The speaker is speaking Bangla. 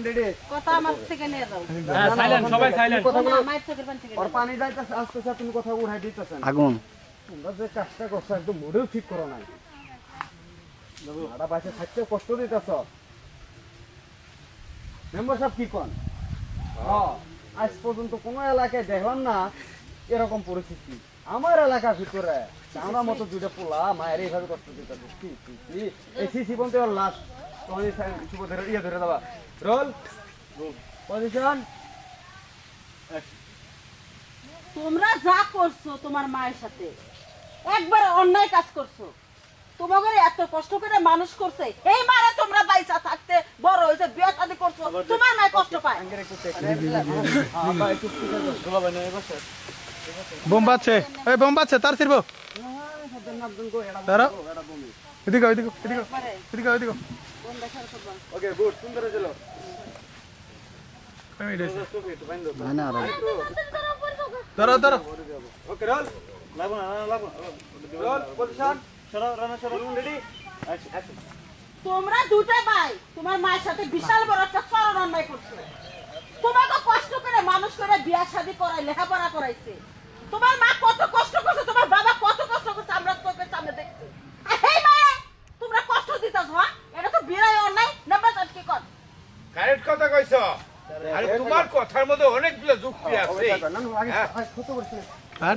কথা আমার থেকে নিয়ে যাও। হ্যাঁ সাইলেন্ট, সবাই সাইলেন্ট। কথাগুলো আমার থেকে পান থেকে। আর পানি যাইতাছে আস্তে আস্তে তুমি কথা উঠাই দিতেছেন। আগুন তোমরা যে কাজটা করছো একদম মোটেও ঠিক করো নাই। আড়া পাশে থাকতে কষ্ট দিতেছ। মেম্বার সাহেব কি কোন? হ্যাঁ, আজ পর্যন্ত কোনো এলাকায় দেখলাম না এরকম পরিস্থিতি। আমার এলাকার ভিতরে আমরা মতো দুইটা পোলা মায়ের এইভাবে কষ্ট দিতেছে। এই সিসি বলতে লাস্ট তোমার ধরে ইয়ে ধরে দেওয়া। Roll position. তোমরা যা করছো তোমার মায়ের সাথে একবার অন্যায় কাজ করছো। তোমাদের এত কষ্ট করে মানুষ করছে, এই মারে তোমরা বাইসা থাকতে বড় হইছে বিয়ে শাদী করছো, তোমার মায় কষ্ট পায়। বোম বাজছে, এই বোম বাজছে, তার ছিড়বো। দাঁড়াও, এদিকে এদিকে এদিকে এদিকে এদিকে। ওকে গুড, সুন্দর ছিল। দাঁড়াও দাঁড়াও। Okay roll. লাগো না লাগো। Roll position. চলো রানা চলো রেডি। অ্যাকশন। তোমরা দুটো ভাই তোমার মায়ের সাথে বিশাল বড় একটা চরম অন্যায় করছো। তোমাকে কষ্ট করে মানুষ করে বিয়ে শাদী করাই লেখাপড়া করাইছে। তোমার মা কত কষ্ট করছে, তোমার বাবা কত কষ্ট করছে, আমরা চোখের সামনে দেখছি। আর এই মায়ে তোমরা কষ্ট দিতেছ, হ্যাঁ? এটা তো বিরাই অন্যায়। নাম্বার কি কর? কারেক্ট কথা কইছো। আরে তোমার কথার মধ্যে অনেকগুলো যুক্তি আছে। না না আগে কত বলছিস? আর